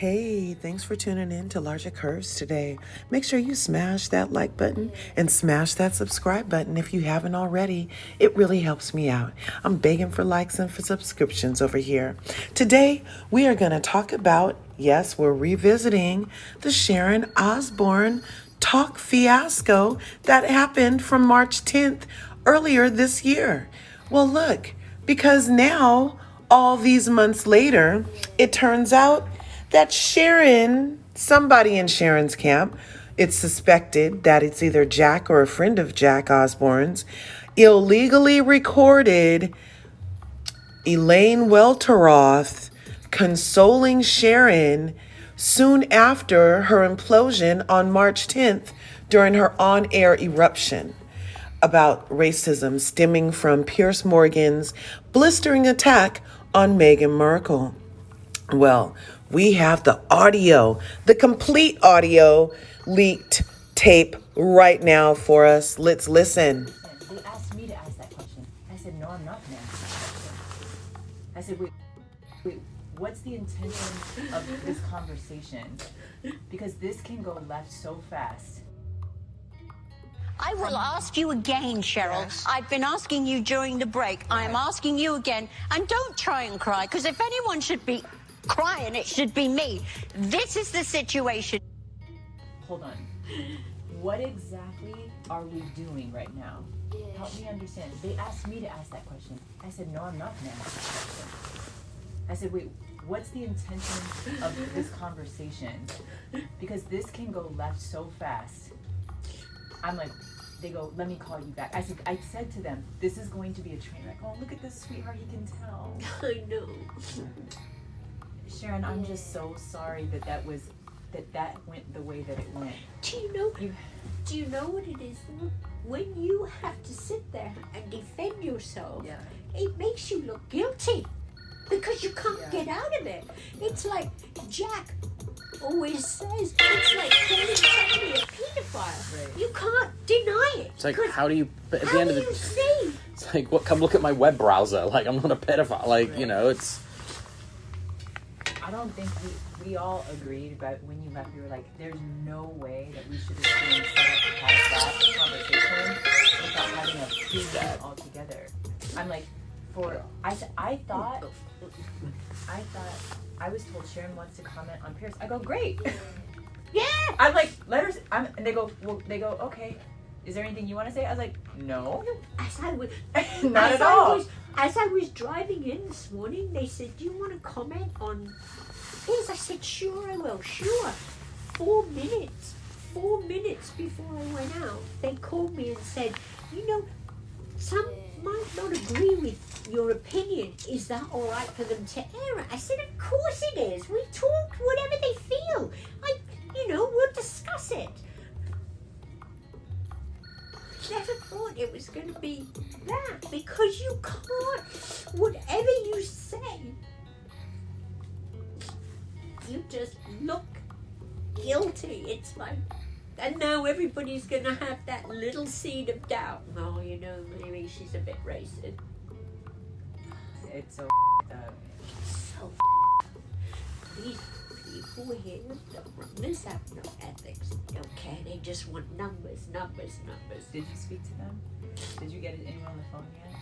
Hey, thanks for tuning in to Larger Curves today. Make sure you smash that like button and smash that subscribe button if you haven't already. It really helps me out. I'm begging for likes and for subscriptions over here. Today, we are going to talk about, yes, we're revisiting the Sharon Osbourne talk fiasco that happened from March 10th earlier this year. Well, look, because now, all these months later, it turns out that Sharon, somebody in Sharon's camp, it's suspected that it's either Jack or a friend of Jack Osbourne's, illegally recorded Elaine Welteroth consoling Sharon soon after her implosion on March 10th during her on-air eruption about racism stemming from Piers Morgan's blistering attack on Meghan Markle. Well, we have the audio, the complete audio leaked tape right now for us. Let's listen. They asked me to ask that question. I said, no, I'm not going to ask that question. I said, wait, what's the intention of this conversation? Because this can go left so fast. I will ask you again, Cheryl. Yes. I've been asking you during the break. I am asking you again. And don't try and cry, because if anyone should be crying, it should be me. This is the situation. Hold on. What exactly are we doing right now? Help me understand. They asked me to ask that question. I said, no, I'm not going to ask that question. I said, wait, what's the intention of this conversation? Because this can go left so fast. I'm like, they go, let me call you back. I said to them, this is going to be a train wreck. Oh, look at this, sweetheart, he can tell. I know. Sharon, I'm just so sorry that went the way that it went. Do you know what it is? When you have to sit there and defend yourself, it makes you look guilty because you can't get out of it. It's like Jack always says, it's like calling somebody a pedophile. Right. You can't deny it. It's like, how do you, at the end of the say? It's like, what? Come look at my web browser. Like, I'm not a pedophile. Like, right. You know, it's. I don't think we all agreed, but when you left, you were like, there's no way that we should have been set up to have that conversation without having a pre-that altogether. I'm like, I thought I was told Sharon wants to comment on Pierce. I go, great. Yeah. I'm like, letters. And they go, okay. Is there anything you want to say? I was like, no. Not at all. As I was driving in this morning, they said, do you want to comment on Pierce? I said, sure I will, sure. 4 minutes before I went out, they called me and said, some might not agree with your opinion. Is that all right for them to air it? I said, of course it is. We talk whatever they feel. We'll discuss it. Never thought it was going to be that, because you can't, whatever you say, you just look guilty. It's like, and now everybody's going to have that little seed of doubt. Oh, maybe she's a bit racist. It's so up. So these people here, this have no ethics, don't care. They just want numbers. Did you speak to them? Did you get anyone on the phone yet?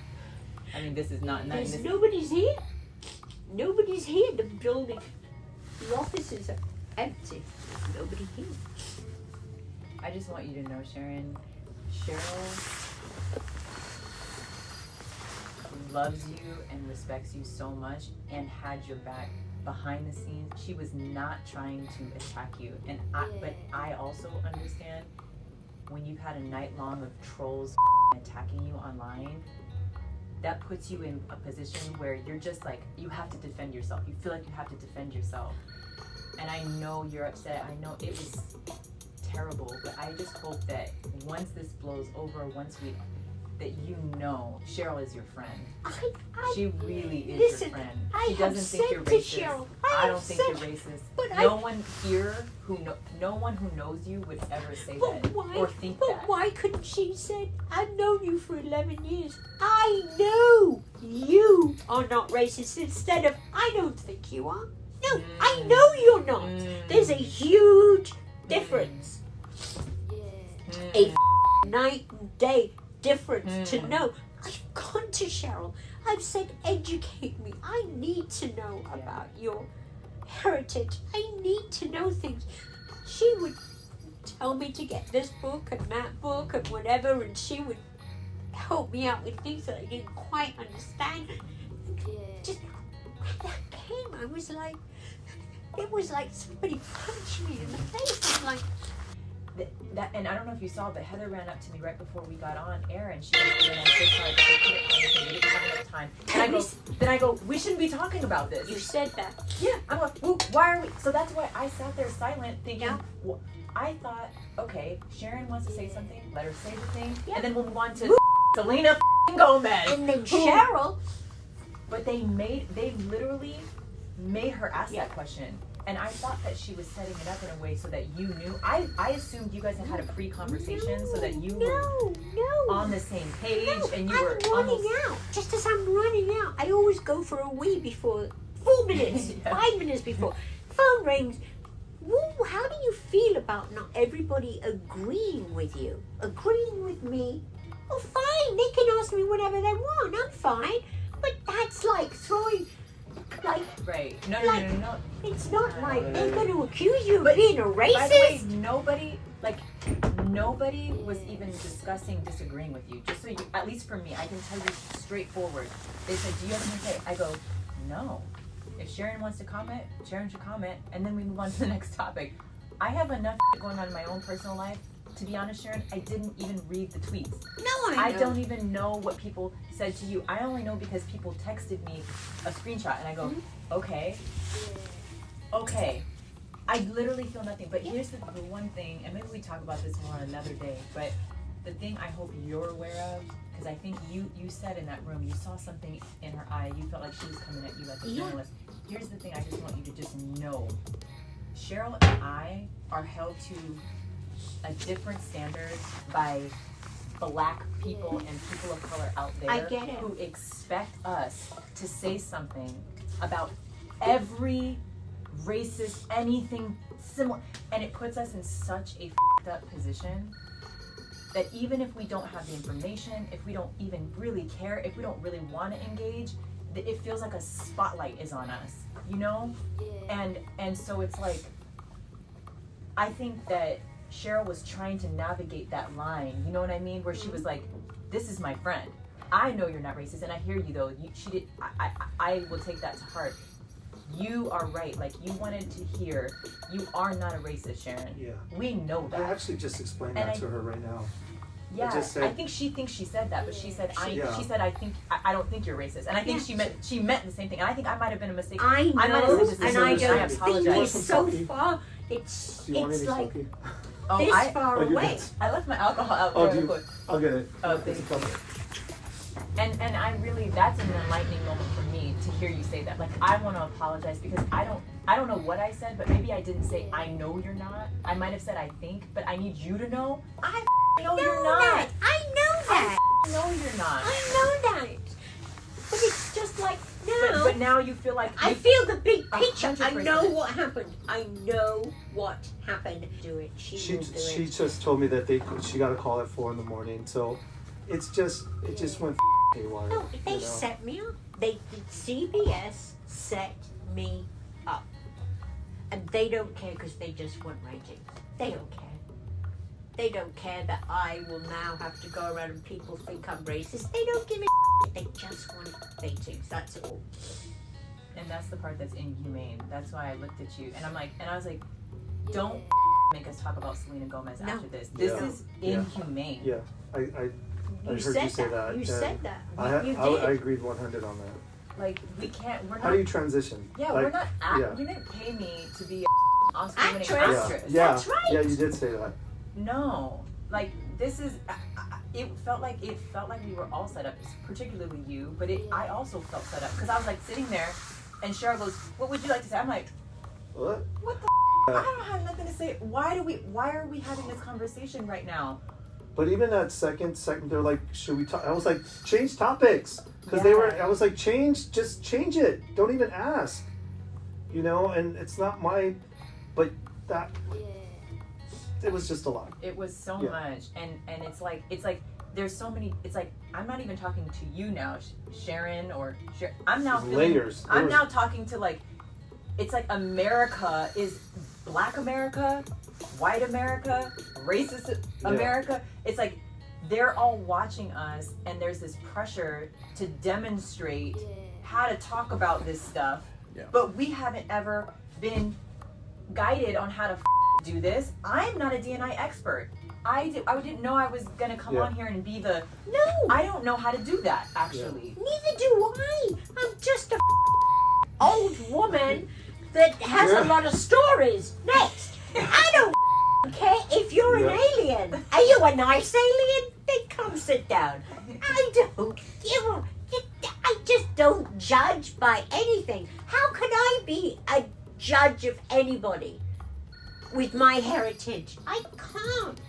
I mean, this is not nice. Nobody's here. Nobody's here. The building, the offices are empty. There's nobody here. I just want you to know, Sharon, Cheryl loves you and respects you so much and had your back behind the scenes. She was not trying to attack you, but I also understand when you've had a night long of trolls attacking you online, that puts you in a position where you're just like, you have to defend yourself. You feel like you have to defend yourself. And I know you're upset. I know it was terrible, but I just hope that once this blows over, that Cheryl is your friend. She really is your friend. She doesn't think you're racist. Cheryl, I don't think you're racist. No one who knows you would ever say that or think that. But why couldn't she say, I've known you for 11 years. I know you are not racist, instead of, I don't think you are. No, I know you're not. is a huge difference. A night and day difference to know. I've gone to Cheryl. I've said, educate me. I need to know about your heritage. I need to know things. She would tell me to get this book and that book and whatever, and she would help me out with things that I didn't quite understand. Just when that came, I was like, it was like somebody punched me in the face. I'm like, that, and I don't know if you saw, but Heather ran up to me right before we got on air, and she was like, I'm so sorry, but they couldn't find anything. We didn't have enough time. And I go, we shouldn't be talking about this. you said that. Yeah. I'm like, well, why are we? So that's why I sat there silent, thinking. Yeah. Well, I thought, okay, Sharon wants to say something. Let her say the thing, Yeah. and then we'll move on to Selena Gomez. And then Cheryl. But they literally made her ask that question. And I thought that she was setting it up in a way so that you knew. I assumed you guys had a pre-conversation so that you were on the same page and you were I'm running almost... out. Just as I'm running out, I always go for a wee before 4 minutes, Yeah. 5 minutes before. Phone rings. Woo, how do you feel about not everybody agreeing with you? Agreeing with me? Oh, fine. They can ask me whatever they want. I'm fine. But that's like throwing, like, Right. No. it's not like they're going to accuse you of being a racist. By the way, nobody was even discussing disagreeing with you. Just so you, at least for me, I can tell you straightforward. They said, do you have anything to say? I go, no. If Sharon wants to comment, Sharon should comment, and then we move on to the next topic. I have enough going on in my own personal life. To be honest, Sharon, I didn't even read the tweets. No, I don't even know what people said to you. I only know because people texted me a screenshot, and I go, okay. I literally feel nothing. But here's the one thing, and maybe we talk about this more another day, but the thing I hope you're aware of, because I think you said in that room, you saw something in her eye, you felt like she was coming at you as a journalist. Here's the thing I just want you to just know. Cheryl and I are held to a different standard by Black people and people of color out there I get it. who expect us to say something about every racist, anything similar, and it puts us in such a f***ed up position that even if we don't have the information, if we don't even really care, if we don't really want to engage, it feels like a spotlight is on us, you know? And so it's like, I think that Cheryl was trying to navigate that line, you know what I mean? Where she was like, this is my friend. I know you're not racist, and I hear you though. I will take that to heart. You are right. Like, you wanted to hear, you are not a racist, Sharon. Yeah. We know that. I actually just explained And that I- to her right now. Yeah, just said- I think she thinks she said that, but she said Yeah. she said I don't think you're racist, and I think she meant the same thing, and I think I might have been a mistake. I might have know, said this and I misunderstood. don't I think apologize. it's so far. It's Do you want any like smoky? Oh, this far Oh, you away. got- I left my alcohol out Oh, there. do real you? quick. I'll get it. Oh, It's a thank couple. And I really, that's an enlightening moment for me to hear you say that. Like, I want to apologize because I don't know what I said, but maybe I didn't say I know you're not. I might have said I think, but I need you to know. I know you're not. That. I know that. I know you're not. I know that. But it's just like now. But now you feel like I feel the big picture. I 100%. know what happened. I know what happened. Do it. She will do She it. just told me that she got a call at 4 a.m. So it just went haywire. No, they you know? set me up. CBS set me up. And they don't care because they just want ratings. They don't care. They don't care that I will now have to go around and people think I'm racist. They don't give a They just want ratings. That's all. And that's the part that's inhumane. That's why I looked at you and I was like, don't make us talk about Selena Gomez No. after this. This Yeah. is Yeah. inhumane. Yeah, I heard said you say that. You and said that. You I did. agreed 100 on that. Like, we can't. We're not. How do you transition? Yeah, Like, we're not. yeah. You didn't pay me to be a Oscar-winning Actress. actress. Yeah, That's right. Yeah, you did say that. No, like this is. It felt like we were all set up, particularly you. But I also felt set up because I was like sitting there, and Cheryl goes, "What would you like to say?" I'm like, What? "What the? I don't have nothing to say. Why are we having this conversation right now?" But even that second, they're like, should we talk? I was like, change topics. Because I was like, just change it. Don't even ask. You know, and it's not but that. It was just a lot. It was so Yeah. much, and it's like there's so many. It's like I'm not even talking to you now, Sharon I'm now There's feeling. layers. I'm now talking to like, it's like America is Black America, White America, racist America. It's like they're all watching us, and there's this pressure to demonstrate how to talk about this stuff, but we haven't ever been guided on how to do this. I'm not a D&I expert. I didn't know I was gonna come on here and be the. No, I don't know how to do that actually. neither do I. I'm just a old woman that has a lot of stories. Next, I don't care if you're an alien. Are you a nice alien? Then come sit down. I don't give a. I just don't judge by anything. How can I be a judge of anybody with my heritage? I can't.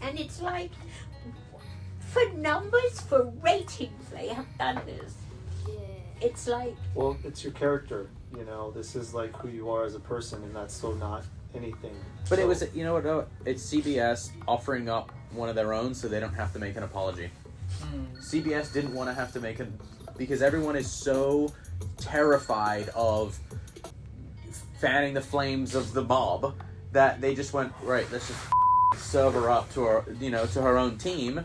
And it's like, for numbers, for ratings, they have done this. It's like, Well, it's your character. You know, this is like who you are as a person, and that's so not anything. But So- it was, you know what, though? It's CBS offering up one of their own so they don't have to make an apology. CBS didn't want to have to make because everyone is so terrified of fanning the flames of the mob that they just went, right, let's just serve her up to her, to her own team.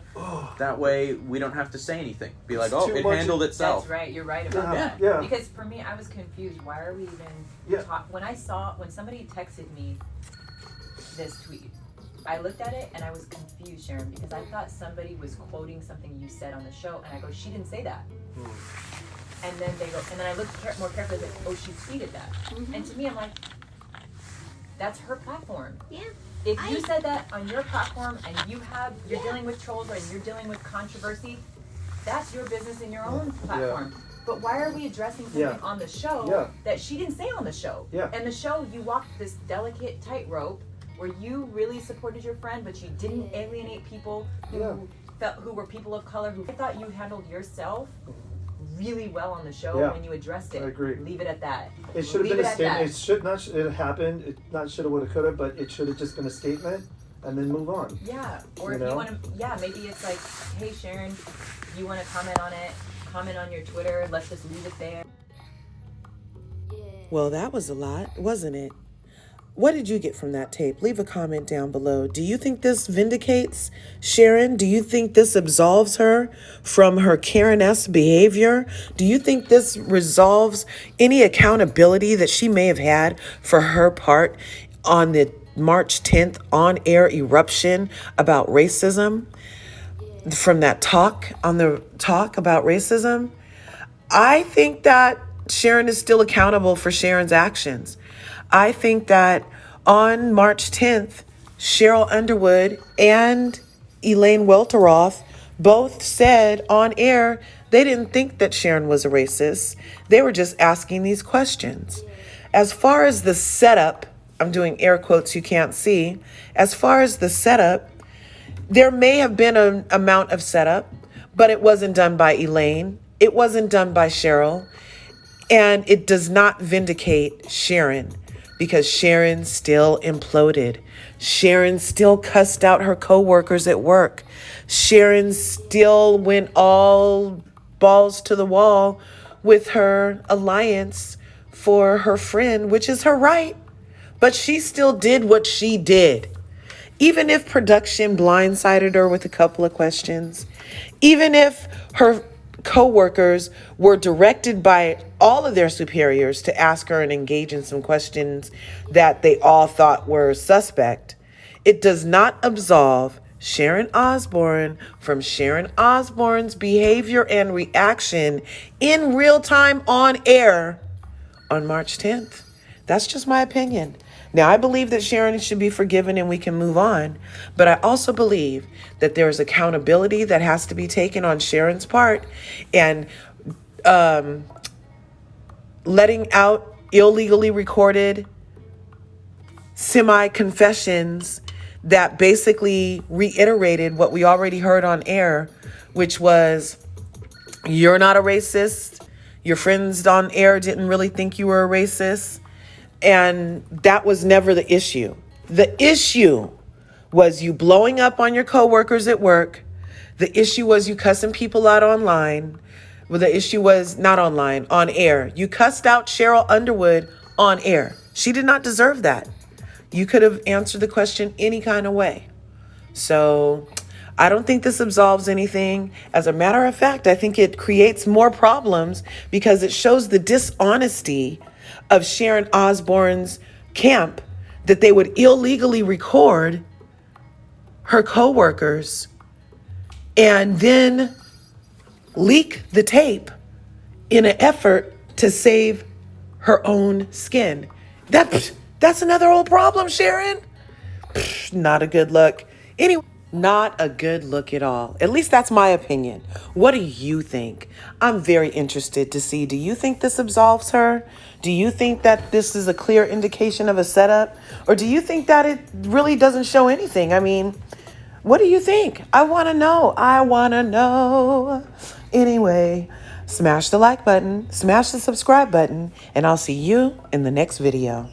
That way we don't have to say anything. Be like, It's oh, too it much. handled itself. That's right. You're right about that. Yeah. Because for me, I was confused. Why are we even when somebody texted me this tweet, I looked at it and I was confused, Sharon, because I thought somebody was quoting something you said on the show, and I go, she didn't say that. And then they go, and then I looked more carefully, like, oh, she tweeted that. And to me, I'm like, that's her platform. yeah. If you said that on your platform and you're dealing with trolls or you're dealing with controversy, that's your business in your own platform. But why are we addressing something on the show that she didn't say on the show? Yeah. And the show, you walked this delicate tightrope where you really supported your friend, but you didn't alienate people who were people of color. I thought you handled yourself really well on the show when you addressed it. I agree. Leave it at that. It should have Leave been it a at statement. that. It should not. It happened. It not shoulda, woulda, coulda. But it should have just been a statement, and then move on. Yeah. Or You if know? you want to, maybe it's like, hey Sharon, you want to comment on it? Comment on your Twitter. Let's just leave it there. Well, that was a lot, wasn't it? What did you get from that tape? Leave a comment down below. Do you think this vindicates Sharon? Do you think this absolves her from her Karen-esque behavior? Do you think this resolves any accountability that she may have had for her part on the March 10th on-air eruption about racism? From that talk about racism? I think that Sharon is still accountable for Sharon's actions. I think that on March 10th, Cheryl Underwood and Elaine Welteroth both said on air they didn't think that Sharon was a racist. They were just asking these questions. As far as the setup, I'm doing air quotes you can't see. As far as the setup, there may have been an amount of setup, but it wasn't done by Elaine. It wasn't done by Cheryl. And it does not vindicate Sharon because Sharon still imploded. Sharon still cussed out her coworkers at work. Sharon still went all balls to the wall with her alliance for her friend, which is her right. But she still did what she did. Even if production blindsided her with a couple of questions, even if her co-workers were directed by all of their superiors to ask her and engage in some questions that they all thought were suspect, it does not absolve Sharon Osbourne from Sharon Osbourne's behavior and reaction in real time on air on March 10th. That's just my opinion. Now, I believe that Sharon should be forgiven and we can move on, but I also believe that there is accountability that has to be taken on Sharon's part, and letting out illegally recorded semi-confessions that basically reiterated what we already heard on air, which was, you're not a racist, your friends on air didn't really think you were a racist, And that was never the issue. The issue was you blowing up on your coworkers at work. The issue was you cussing people out online. Well, the issue was not online, on air. You cussed out Cheryl Underwood on air. She did not deserve that. You could have answered the question any kind of way. So I don't think this absolves anything. As a matter of fact, I think it creates more problems because it shows the dishonesty of Sharon Osbourne's camp that they would illegally record her coworkers and then leak the tape in an effort to save her own skin. That's another old problem, Sharon. Not a good look. Anyway, not a good look at all. At least that's my opinion. What do you think? I'm very interested to see. Do you think this absolves her? Do you think that this is a clear indication of a setup? Or do you think that it really doesn't show anything? I mean, what do you think? I want to know. I want to know. Anyway, smash the like button, smash the subscribe button, and I'll see you in the next video.